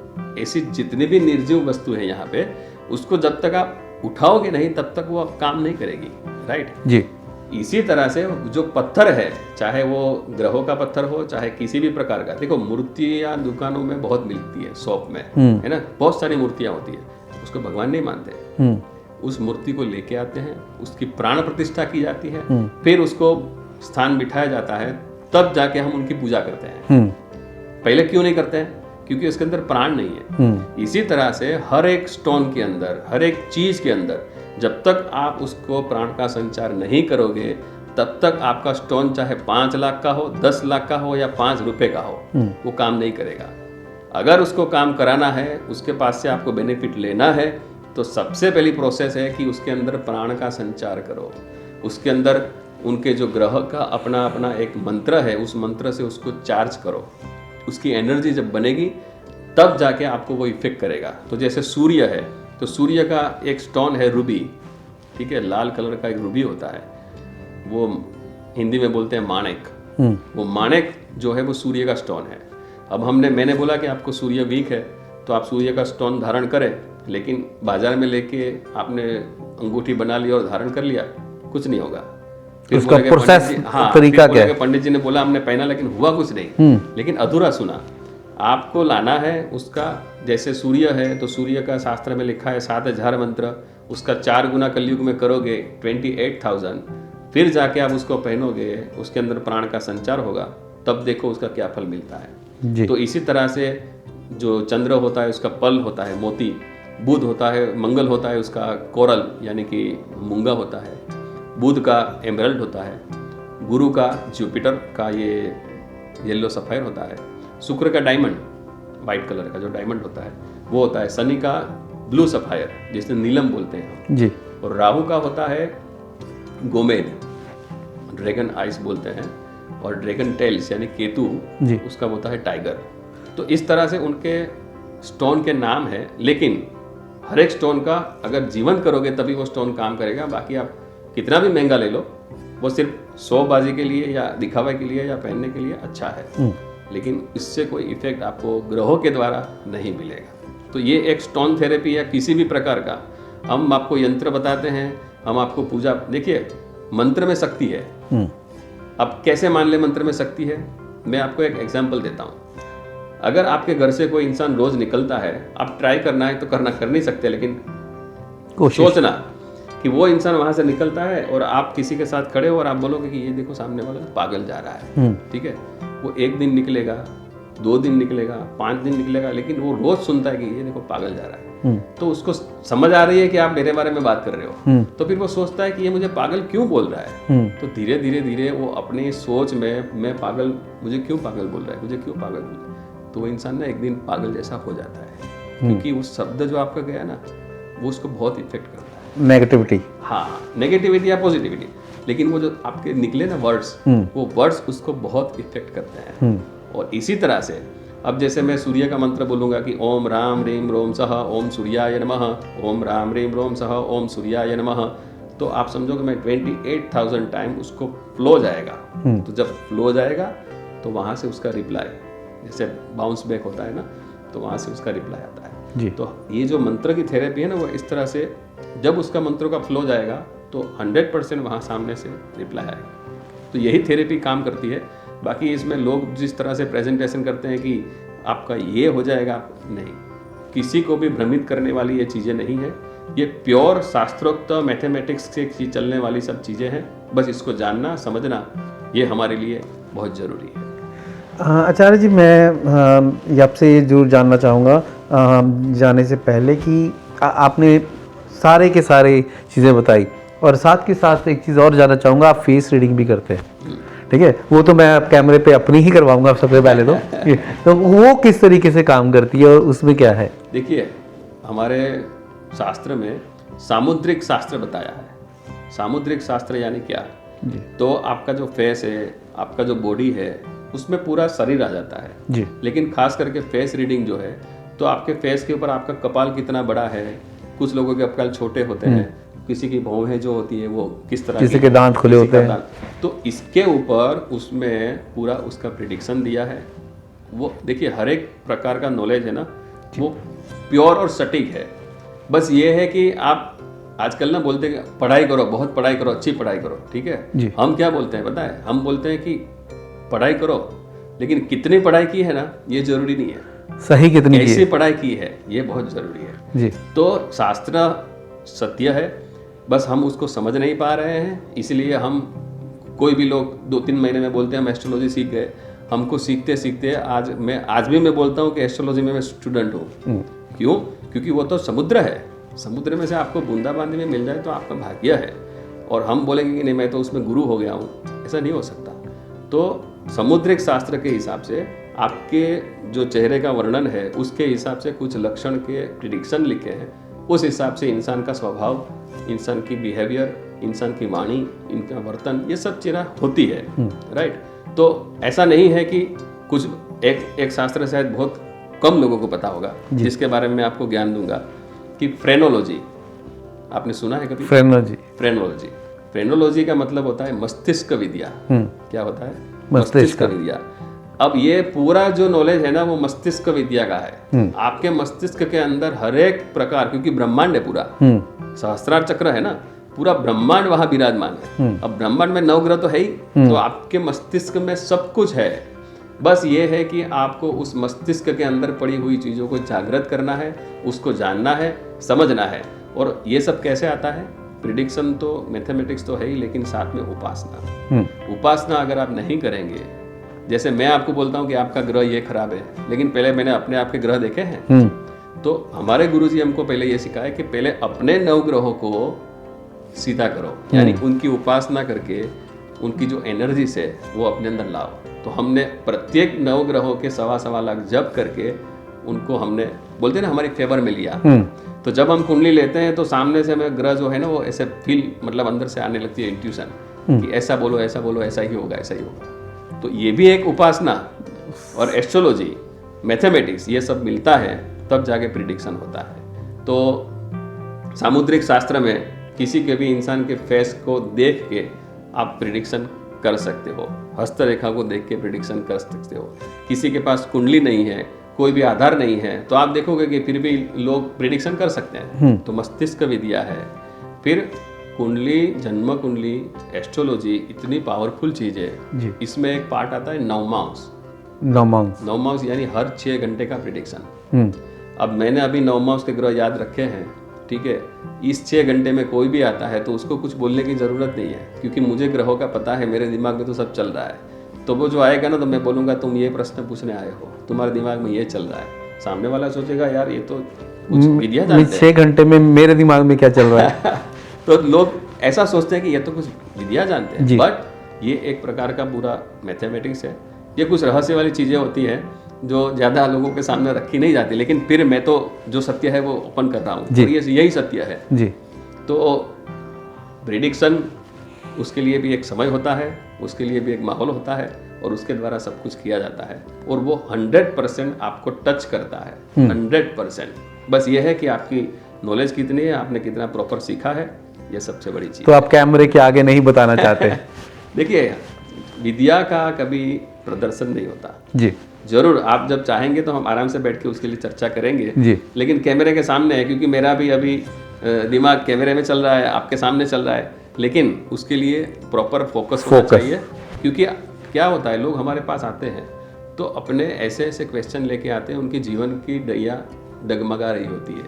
ऐसी जितनी भी निर्जीव वस्तु है यहाँ पे, उसको जब तक आप उठाओगे नहीं तब तक वो काम नहीं करेगी, राइट जी। इसी तरह से जो पत्थर है, चाहे वो ग्रहों का पत्थर हो चाहे किसी भी प्रकार का, देखो मूर्तियां दुकानों में बहुत मिलती है, शॉप में है ना, बहुत सारी मूर्तियां होती है, उसको भगवान नहीं मानते। उस मूर्ति को लेके आते हैं, उसकी प्राण प्रतिष्ठा की जाती है, फिर उसको स्थान बिठाया जाता है, तब जाके हम उनकी पूजा करते हैं। पहले क्यों नहीं करते हैं? क्योंकि उसके अंदर प्राण नहीं है। इसी तरह से हर एक स्टोन के अंदर, हर एक चीज के अंदर जब तक आप उसको प्राण का संचार नहीं करोगे, तब तक आपका स्टोन चाहे 5 लाख का हो, 10 लाख का हो या 5 रुपए का हो, वो काम नहीं करेगा। अगर उसको काम कराना है, उसके पास से आपको बेनिफिट लेना है, तो सबसे पहली प्रोसेस है कि उसके अंदर प्राण का संचार करो। उसके अंदर उनके जो ग्रह का अपना अपना एक मंत्र है, उस मंत्र से उसको चार्ज करो। उसकी एनर्जी जब बनेगी तब जाके आपको वो इफेक्ट करेगा। तो जैसे सूर्य है, तो सूर्य का एक स्टोन है रूबी, ठीक है, लाल कलर का एक रूबी होता है, वो हिंदी में बोलते हैं माणिक। वो माणिक जो है वो सूर्य का स्टोन है। अब मैंने बोला कि आपको सूर्य वीक है तो आप सूर्य का स्टोन धारण करें, लेकिन बाजार में लेके आपने अंगूठी बना लिया और धारण कर लिया, कुछ नहीं होगा। उसका प्रोसेस तरीका क्या है? पंडित जी ने बोला हमने पहना लेकिन हुआ कुछ नहीं, लेकिन अधूरा सुना। आपको लाना है उसका, जैसे सूर्य है तो सूर्य का शास्त्र में लिखा है 7000 मंत्र, उसका 4 गुना कलयुग में करोगे 28,000, फिर जाके आप उसको पहनोगे, उसके अंदर प्राण का संचार होगा, तब देखो उसका क्या फल मिलता है जी। तो इसी तरह से जो चंद्र होता है उसका पल होता है मोती, बुध होता है, मंगल होता है उसका कोरल यानी कि मूंगा होता है, बुध का एमरल्ड होता है, गुरु का जुपिटर का ये येलो सफायर होता है, शुक्र का डायमंड वाइट कलर का जो डायमंड होता है वो होता है, शनि का ब्लू सफायर जिसे नीलम बोलते हैं जी, और राहु का होता है गोमेद, ड्रैगन आइस बोलते हैं, और ड्रैगन टेल्स यानी केतु जी, उसका होता है टाइगर। तो इस तरह से उनके स्टोन के नाम है, लेकिन हर एक स्टोन का अगर जीवन करोगे तभी वो स्टोन काम करेगा। बाकी आप कितना भी महंगा ले लो, वो सिर्फ शोबाजी के लिए या दिखावे के लिए या पहनने के लिए अच्छा है, लेकिन इससे कोई इफेक्ट आपको ग्रहों के द्वारा नहीं मिलेगा। तो ये एक स्टोन थेरेपी या किसी भी प्रकार का, हम आपको यंत्र बताते हैं, हम आपको पूजा, देखिए मंत्र में शक्ति है। अब कैसे मान ले मंत्र में शक्ति है? मैं आपको एक एग्जांपल देता हूँ। अगर आपके घर से कोई इंसान रोज निकलता है, आप ट्राई करना है तो कर नहीं सकते, लेकिन सोचना कि वो इंसान वहां से निकलता है और आप किसी के साथ खड़े हो और आप बोलोगे कि ये देखो सामने वाला पागल जा रहा है, ठीक है, वो 1 दिन निकलेगा, 2 दिन निकलेगा, 5 दिन निकलेगा, लेकिन वो रोज सुनता है कि ये देखो पागल जा रहा है, तो उसको समझ आ रही है कि आप मेरे बारे में बात कर रहे हो, तो फिर वो सोचता है कि ये मुझे पागल क्यों बोल रहा है। तो धीरे धीरे धीरे वो अपनी सोच में, मैं पागल, मुझे क्यों पागल बोल रहा है, मुझे क्यों पागल बोल रहा है, तो वो इंसान ना एक दिन पागल जैसा हो जाता है, क्योंकि वो शब्द जो आपका गया ना वो उसको बहुत इफेक्ट करता है। नेगेटिविटी, हाँ, नेगेटिविटी या पॉजिटिविटी, लेकिन वो जो आपके निकले ना वर्ड्स, वो वर्ड्स उसको बहुत इफेक्ट करते हैं। और इसी तरह से अब जैसे मैं सूर्य का मंत्र बोलूंगा कि ओम राम रीम रोम सह ओम सूर्याय नमः, ओम राम रीम रोम सह ओम सूर्याय नमः, तो आप समझो कि मैं 28,000 टाइम उसको फ्लो जाएगा। तो जब फ्लो जाएगा तो वहाँ से उसका रिप्लाई, जैसे बाउंस बैक होता है ना, तो वहाँ से उसका रिप्लाई आता है जी। तो ये जो मंत्र की थेरेपी है ना, वो इस तरह से जब उसका मंत्रों का फ्लो जाएगा तो 100% वहाँ सामने से रिप्लाई आएगा। तो यही थेरेपी काम करती है। बाकी इसमें लोग जिस तरह से प्रेजेंटेशन करते हैं कि आपका ये हो जाएगा, नहीं, किसी को भी भ्रमित करने वाली ये चीज़ें नहीं है। ये प्योर शास्त्रोक्त मैथमेटिक्स से चलने वाली सब चीज़ें हैं। बस इसको जानना समझना ये हमारे लिए बहुत ज़रूरी है। आचार्य जी, मैं आपसे ये जरूर जानना चाहूँगा जाने से पहले कि आपने सारे के सारे चीज़ें बताई, और साथ के साथ एक चीज़ और जानना चाहूँगा, आप फेस रीडिंग भी करते हैं, ठीक है? वो तो मैं कैमरे पे अपनी ही करवाऊंगा सबसे पहले तो वो किस तरीके से काम करती है और उसमें क्या है? देखिए, हमारे शास्त्र में सामुद्रिक शास्त्र बताया है। सामुद्रिक शास्त्र यानी क्या? तो आपका जो फेस है, आपका जो बॉडी है, उसमें पूरा शरीर आ जाता है जी। लेकिन खास करके फेस रीडिंग जो है, तो आपके फेस के ऊपर आपका कपाल कितना बड़ा है, कुछ लोगों के अपकाल छोटे होते हैं, किसी की भौहें जो होती है वो किस तरह किसी के दांत खुले किसी होते का हैं। दांत। तो इसके ऊपर उसमें पूरा उसका प्रिडिक्शन दिया है। वो देखिए हर एक प्रकार का नॉलेज है ना वो प्योर और सटीक है। बस ये है कि आप आजकल ना बोलते हैं पढ़ाई करो, बहुत पढ़ाई करो, अच्छी पढ़ाई करो, ठीक जी। है। हम क्या बोलते हैं पता है, हम बोलते हैं कि पढ़ाई करो, लेकिन कितनी पढ़ाई की है ना ये जरूरी नहीं है, सही कितनी की कैसी है। पढ़ाई की है ये बहुत जरूरी है। जी तो शास्त्र सत्य है, बस हम उसको समझ नहीं पा रहे हैं। इसलिए हम कोई भी लोग 2-3 महीने में बोलते हैं हम एस्ट्रोलॉजी सीख गए। हमको सीखते सीखते आज भी मैं बोलता हूँ कि एस्ट्रोलॉजी में मैं स्टूडेंट हूँ। क्यों? क्योंकि वो तो समुद्र है, समुद्र में से आपको बूंदाबांदी में मिल जाए तो आपका भाग्य है। और हम बोलेंगे कि नहीं मैं तो उसमें गुरु हो गया हूँ, ऐसा नहीं हो सकता। तो समुद्रिक शास्त्र के हिसाब से आपके जो चेहरे का वर्णन है उसके हिसाब से कुछ लक्षण के प्रिडिक्शन लिखे हैं। उस हिसाब से इंसान का स्वभाव, इंसान की बिहेवियर, इंसान की वाणी, इनका वर्तन, ये सब चीज़ें होती है, राइट। तो ऐसा नहीं है कि कुछ एक शास्त्र शायद बहुत कम लोगों को पता होगा जिसके बारे में मैं आपको ज्ञान दूंगा कि फ्रेनोलॉजी आपने सुना है कभी? फ्रेनोलॉजी फ्रेनोलॉजी का मतलब होता है मस्तिष्क विद्या। क्या होता है? मस्तिष्क विद्या। अब ये पूरा जो नॉलेज है ना वो मस्तिष्क विद्या का है। आपके मस्तिष्क के अंदर हर एक प्रकार, क्योंकि ब्रह्मांड है पूरा, सहस्त्रार चक्र है ना, पूरा ब्रह्मांड वहां विराजमान है। अब ब्रह्मांड में 9 ग्रह तो है ही, तो आपके मस्तिष्क में सब कुछ है। बस ये है कि आपको उस मस्तिष्क के अंदर पड़ी हुई चीजों को जागृत करना है, उसको जानना है, समझना है। और ये सब कैसे आता है? प्रिडिक्शन तो मैथमेटिक्स तो है ही, लेकिन साथ में उपासना अगर आप नहीं करेंगे, जैसे मैं आपको बोलता हूँ कि आपका ग्रह ये खराब है, लेकिन पहले मैंने अपने आप के ग्रह देखे हैं। तो हमारे गुरुजी हमको पहले ये सिखाया कि पहले अपने 9 ग्रहों को सीधा करो, यानी उनकी उपासना करके उनकी जो एनर्जीज है वो अपने अंदर लाओ। तो हमने प्रत्येक 9 ग्रहों के 1.25 लाख जप करके उनको हमने बोलते हैं ना हमारी फेवर में लिया। तो जब हम कुंडली लेते हैं तो सामने से हमें ग्रह जो है ना वो ऐसे फील, मतलब अंदर से आने लगती है इंट्यूशन कि ऐसा बोलो, ऐसा ही होगा, ऐसा ही होगा। तो ये भी एक उपासना, और एस्ट्रोलॉजी, मैथमेटिक्स, ये सब मिलता है तब जाके प्रिडिक्शन होता है। तो सामुद्रिक शास्त्र में किसी के भी इंसान के फेस को देख के आप प्रिडिक्शन कर सकते हो, हस्तरेखा को देख के प्रिडिक्शन कर सकते हो। किसी के पास कुंडली नहीं है, कोई भी आधार नहीं है, तो आप देखोगे कि फिर भी लोग प्रिडिक्शन कर सकते हैं। तो मस्तिष्क विद्या है। फिर कुंडली, जन्म कुंडली, एस्ट्रोलॉजी इतनी पावरफुल चीज है। इसमें एक पार्ट आता है नवमांस, यानी हर 6 घंटे का प्रिडिक्शन। अब मैंने अभी 9 मास के ग्रह याद रखे हैं, ठीक है। इस 6 घंटे में कोई भी आता है तो उसको कुछ बोलने की जरूरत नहीं है, क्योंकि मुझे ग्रहों का पता है, मेरे दिमाग में तो सब चल रहा है। तो वो जो आएगा ना तो मैं बोलूंगा तुम ये प्रश्न पूछने आए हो, तुम्हारे दिमाग में ये चल रहा है। सामने वाला सोचेगा यार ये तो कुछ विद्या जानते हैं, 6 घंटे में मेरे दिमाग में क्या चल रहा है। तो लोग ऐसा सोचते हैं कि ये तो कुछ विद्या जानते हैं, बट ये एक प्रकार का पूरा मैथमेटिक्स है। ये कुछ रहस्य वाली चीजें होती है जो ज़्यादा लोगों के सामने रखी नहीं जाती, लेकिन फिर मैं तो जो सत्य है वो ओपन कर रहा हूँ, और ये यही सत्य है जी। तो प्रिडिक्शन, उसके लिए भी एक समय होता है, उसके लिए भी एक माहौल होता है, और उसके द्वारा सब कुछ किया जाता है, और वो 100% आपको टच करता है, 100%। बस ये है कि आपकी नॉलेज कितनी है, आपने कितना प्रॉपर सीखा है, ये सबसे बड़ी चीज़। तो आप कैमरे के आगे नहीं बताना चाहते? देखिए, विद्या का कभी प्रदर्शन नहीं होता जी। जरूर आप जब चाहेंगे तो हम आराम से बैठ के उसके लिए चर्चा करेंगे जी। लेकिन कैमरे के सामने है, क्योंकि मेरा भी अभी दिमाग कैमरे में चल रहा है, आपके सामने चल रहा है, लेकिन उसके लिए प्रॉपर फोकस होना चाहिए। क्योंकि क्या होता है, लोग हमारे पास आते हैं तो अपने ऐसे ऐसे क्वेश्चन लेके आते हैं, उनके जीवन की दैया डगमगा रही होती है,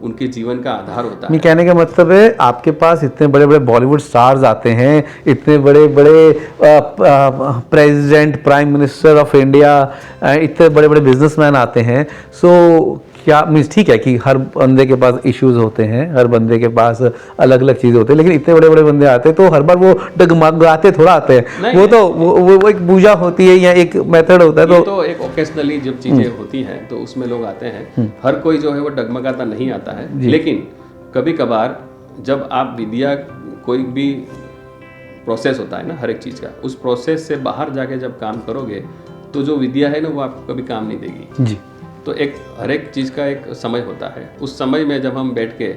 उनके जीवन का आधार होता है। कहने का मतलब है आपके पास इतने बड़े बड़े बॉलीवुड स्टार्स आते हैं, इतने बड़े बड़े president, prime minister of India, इतने बड़े बड़े बिजनेसमैन आते हैं। सो क्या मीन्स ठीक है कि हर बंदे के पास इश्यूज होते हैं, हर बंदे के पास अलग अलग चीज़ें होती हैं, लेकिन इतने बड़े बड़े बंदे आते हैं तो हर बार वो डगमगाते थोड़ा आते हैं। वो तो वो एक पूजा होती है या एक मेथड होता है। तो एक ओकेजनली जब चीज़ें होती हैं तो उसमें लोग आते हैं, हर कोई जो है वो डगमगाता नहीं आता है, लेकिन कभी कभार जब आप विद्या, कोई भी प्रोसेस होता है ना हर एक चीज़ का, उस प्रोसेस से बाहर जाके जब काम करोगे तो जो विद्या है ना वो आपको कभी काम नहीं देगी जी। तो एक हर एक चीज़ का एक समय होता है। उस समय में जब हम बैठ के,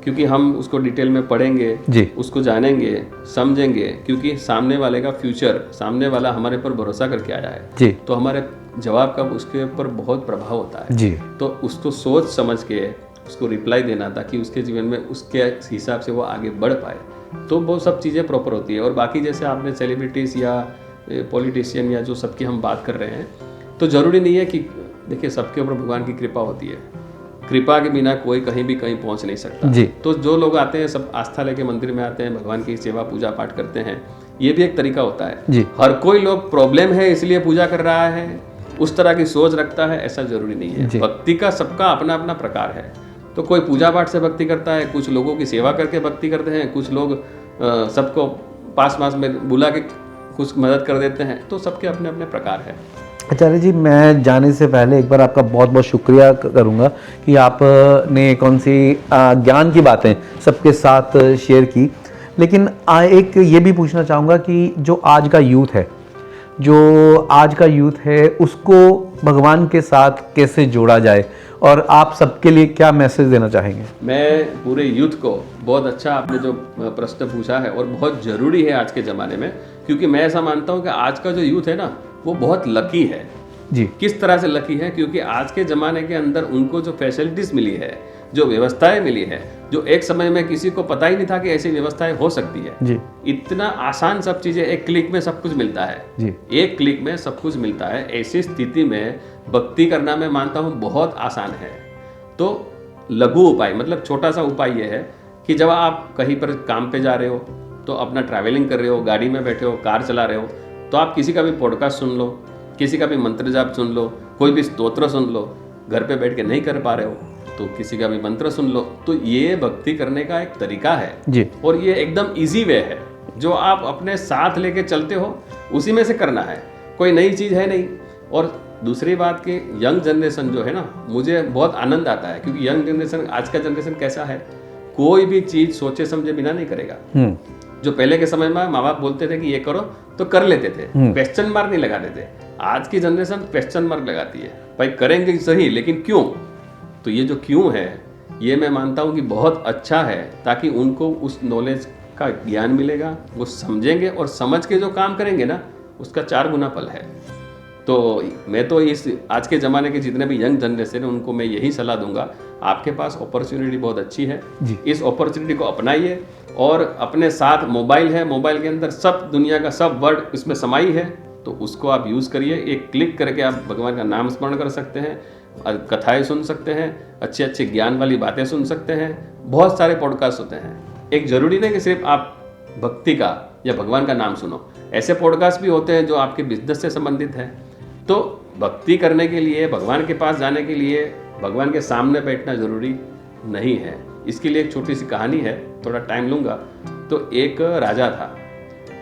क्योंकि हम उसको डिटेल में पढ़ेंगे जी। उसको जानेंगे समझेंगे, क्योंकि सामने वाले का फ्यूचर, सामने वाला हमारे पर भरोसा करके आया है जी। तो हमारे जवाब का उसके ऊपर बहुत प्रभाव होता है जी। तो उसको सोच समझ के उसको रिप्लाई देना ताकि उसके जीवन में उसके हिसाब से वो आगे बढ़ पाए, तो वो सब चीज़ें प्रॉपर होती है। और बाकी जैसे आपने सेलिब्रिटीज़ या पॉलिटिशियन या जो सबकी हम बात कर रहे हैं, तो ज़रूरी नहीं है कि देखिए सबके ऊपर भगवान की कृपा होती है, कृपा के बिना कोई कहीं भी कहीं पहुंच नहीं सकता जी। तो जो लोग आते हैं सब आस्था लेके मंदिर में आते हैं, भगवान की सेवा पूजा पाठ करते हैं, ये भी एक तरीका होता है जी। हर कोई लोग प्रॉब्लम है इसलिए पूजा कर रहा है, उस तरह की सोच रखता है, ऐसा जरूरी नहीं है। भक्ति का सबका अपना अपना प्रकार है, तो कोई पूजा पाठ से भक्ति करता है, कुछ लोगों की सेवा करके भक्ति करते हैं, कुछ लोग सबको पास में बुला के कुछ मदद कर देते हैं, तो सबके अपने अपने प्रकार है। आचार्य जी, मैं जाने से पहले एक बार आपका बहुत बहुत शुक्रिया करूंगा कि आपने कौन सी ज्ञान की बातें सबके साथ शेयर की। लेकिन एक ये भी पूछना चाहूँगा कि जो आज का यूथ है उसको भगवान के साथ कैसे जोड़ा जाए, और आप सबके लिए क्या मैसेज देना चाहेंगे? मैं पूरे यूथ को, बहुत अच्छा आपने जो प्रश्न पूछा है और बहुत ज़रूरी है आज के ज़माने में, क्योंकि मैं ऐसा मानता हूँ कि आज का जो यूथ है ना वो बहुत लकी है। जी। किस तरह से लकी है? क्योंकि आज के ज़माने के अंदर उनको जो फैसिलिटीज़ मिली है, जो व्यवस्थाएं मिली है, जो एक समय में किसी को पता ही नहीं था कि ऐसी व्यवस्थाएं हो सकती है। जी। इतना आसान सब चीज़ें, एक क्लिक में सब कुछ मिलता है। जी। एक क्लिक में सब कुछ मिलता है। ऐसी स्थिति में भक्ति करना मैं मानता हूँ बहुत आसान है। तो लघु उपाय, मतलब छोटा सा उपाय ये है कि जब आप कहीं पर काम पे जा रहे हो, तो अपना ट्रैवलिंग कर रहे हो, गाड़ी में बैठे हो, कार चला रहे हो, तो आप किसी का भी पॉडकास्ट सुन लो, किसी का भी मंत्र जाप सुन लो, कोई भी स्तोत्र सुन लो। घर पे बैठ के नहीं कर पा रहे हो तो किसी का भी मंत्र सुन लो। तो ये भक्ति करने का एक तरीका है जी। और ये एकदम इजी वे है जो आप अपने साथ लेके चलते हो, उसी में से करना है, कोई नई चीज़ है नहीं। और दूसरी बात कि यंग जनरेशन जो है ना, मुझे बहुत आनंद आता है, क्योंकि यंग जनरेशन, आज का जनरेशन कैसा है, कोई भी चीज़ सोचे समझे बिना नहीं करेगा। जो पहले के समय में माँ बाप बोलते थे कि ये करो तो कर लेते थे, क्वेश्चन मार्क नहीं लगाते थे। आज की जनरेशन क्वेश्चन मार्क लगाती है, भाई करेंगे सही लेकिन क्यों। तो ये जो क्यों है, ये मैं मानता हूँ कि बहुत अच्छा है, ताकि उनको उस नॉलेज का ज्ञान मिलेगा, वो समझेंगे और समझ के जो काम करेंगे ना उसका 4 गुना फल है। तो मैं तो इस आज के ज़माने के जितने भी यंग जनरेशन है उनको मैं यही सलाह दूंगा, आपके पास अपॉर्चुनिटी बहुत अच्छी है, इस अपॉर्चुनिटी को अपनाइए। और अपने साथ मोबाइल है, मोबाइल के अंदर सब दुनिया का सब वर्ड इसमें समाई है, तो उसको आप यूज़ करिए। एक क्लिक करके आप भगवान का नाम स्मरण कर सकते हैं, कथाएं सुन सकते हैं, अच्छे अच्छे ज्ञान वाली बातें सुन सकते हैं, बहुत सारे पॉडकास्ट होते हैं। एक ज़रूरी नहीं कि सिर्फ आप भक्ति का या भगवान का नाम सुनो, ऐसे पॉडकास्ट भी होते हैं जो आपके बिजनेस से संबंधित है। तो भक्ति करने के लिए, भगवान के पास जाने के लिए भगवान के सामने बैठना ज़रूरी नहीं है। इसके लिए एक छोटी सी कहानी है, थोड़ा टाइम लूँगा। तो एक राजा था,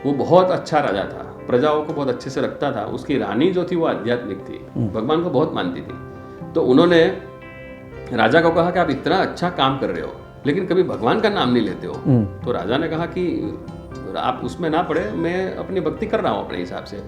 वो बहुत अच्छा राजा था, प्रजाओं को बहुत अच्छे से रखता था। उसकी रानी जो थी वो आध्यात्मिक थी, भगवान को बहुत मानती थी। तो उन्होंने राजा को कहा कि आप इतना अच्छा काम कर रहे हो लेकिन कभी भगवान का नाम नहीं लेते हो। तो राजा ने कहा कि आप उसमें ना पड़े, मैं अपनी भक्ति कर रहा हूँ अपने हिसाब से,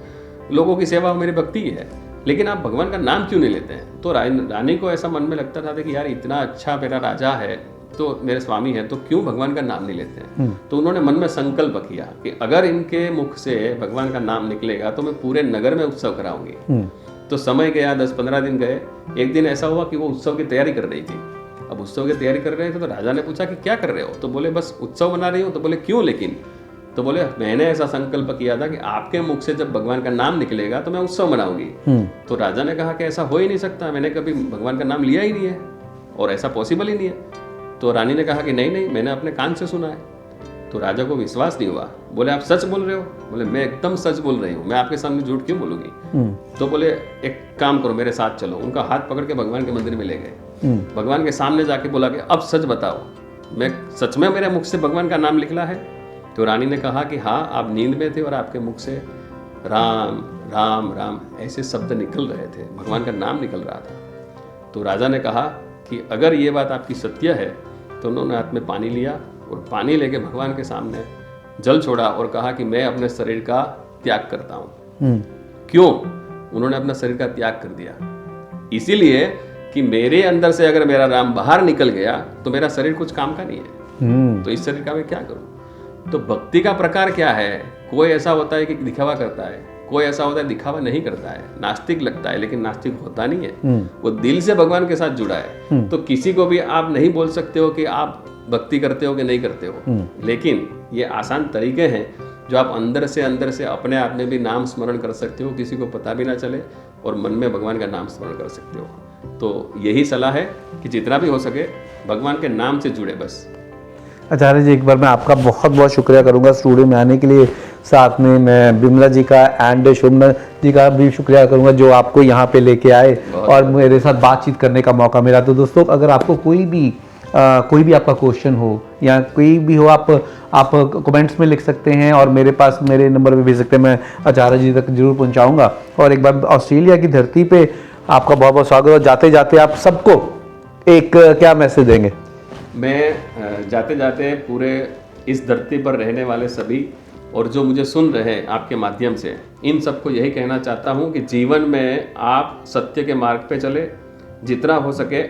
लोगों की सेवा मेरी भक्ति ही है, लेकिन आप भगवान का नाम क्यों नहीं लेते हैं। तो रानी को ऐसा मन में लगता था कि यार इतना अच्छा मेरा राजा है, तो मेरे स्वामी है, तो क्यों भगवान का नाम नहीं लेते हैं। तो उन्होंने मन में संकल्प किया कि अगर इनके मुख से भगवान का नाम निकलेगा तो मैं पूरे नगर में उत्सव कराऊंगी। तो समय गया, 10-15 दिन गए। एक दिन ऐसा हुआ कि वो उत्सव की तैयारी कर रही थी। अब उत्सव की तैयारी कर रहे थे तो राजा ने पूछा कि क्या कर रहे हो। तो बोले बस उत्सव मना रही हो। तो बोले क्यों लेकिन। तो बोले मैंने ऐसा संकल्प किया था कि आपके मुख से जब भगवान का नाम निकलेगा तो मैं उत्सव मनाऊंगी। तो राजा ने कहा कि ऐसा हो ही नहीं सकता, मैंने कभी भगवान का नाम लिया ही नहीं है और ऐसा पॉसिबल ही नहीं है। तो रानी ने कहा कि नहीं नहीं, मैंने अपने कान से सुना है। तो राजा को विश्वास नहीं हुआ। बोले आप सच बोल रहे हो। बोले मैं एकदम सच बोल रही हूँ, मैं आपके सामने झूठ क्यों बोलूंगी। तो बोले एक काम करो, मेरे साथ चलो। उनका हाथ पकड़ के भगवान के मंदिर में ले गए। भगवान के सामने जाके बोला कि अब सच बताओ, मैं सच में मेरे मुख से भगवान का नाम निकला है। तो रानी ने कहा कि हाँ, आप नींद में थे और आपके मुख से राम राम राम ऐसे शब्द निकल रहे थे, भगवान का नाम निकल रहा था। तो राजा ने कहा कि अगर ये बात आपकी सत्य है, तो उन्होंने हाथ में पानी लिया और पानी लेके भगवान के सामने जल छोड़ा और कहा कि मैं अपने शरीर का त्याग करता हूँ। क्यों? उन्होंने अपना शरीर का त्याग कर दिया इसीलिए कि मेरे अंदर से अगर मेरा राम बाहर निकल गया तो मेरा शरीर कुछ काम का नहीं है, तो इस शरीर का मैं क्या करूं। तो भक्ति का प्रकार क्या है, कोई ऐसा होता है कि दिखावा करता है, कोई ऐसा होता है दिखावा नहीं करता है, नास्तिक लगता है लेकिन नास्तिक होता नहीं है, वो दिल से भगवान के साथ जुड़ा है। तो किसी को भी आप नहीं बोल सकते हो कि आप भक्ति करते हो कि नहीं करते हो, लेकिन ये आसान तरीके हैं जो आप अंदर से अपने आप में भी नाम स्मरण कर सकते हो, किसी को पता भी ना चले, और मन में भगवान का नाम स्मरण कर सकते हो। तो यही सलाह है कि जितना भी हो सके भगवान के नाम से जुड़े बस। आचार्य जी, एक बार मैं आपका बहुत बहुत शुक्रिया करूंगा स्टूडियो में आने के लिए। साथ में मैं बिमला जी का एंड शोभना जी का भी शुक्रिया करूंगा जो आपको यहाँ पे लेके आए और मेरे साथ बातचीत करने का मौका मिला। तो दोस्तों, अगर आपको कोई भी आपका क्वेश्चन हो या कोई भी हो, आप कमेंट्स में लिख सकते हैं और मेरे पास मेरे नंबर पे भेज सकते हैं, मैं आचार्य जी तक जरूर पहुँचाऊँगा। और एक बार ऑस्ट्रेलिया की धरती पे आपका बहुत बहुत स्वागत। और जाते जाते आप सबको एक क्या मैसेज देंगे? मैं जाते जाते पूरे इस धरती पर रहने वाले सभी और जो मुझे सुन रहे हैं आपके माध्यम से, इन सबको यही कहना चाहता हूँ कि जीवन में आप सत्य के मार्ग पे चले, जितना हो सके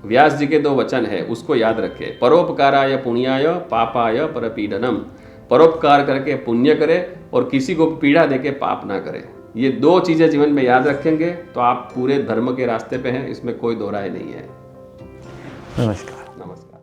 व्यास जी के 2 वचन है उसको याद रखें, परोपकाराय पुण्याय पापाय परपीडनम। परोपकार करके पुण्य करे और किसी को पीड़ा देके पाप ना करे। ये 2 चीज़ें जीवन में याद रखेंगे तो आप पूरे धर्म के रास्ते पे हैं, इसमें कोई दो राय नहीं है। नमस्कार। नमस्कार।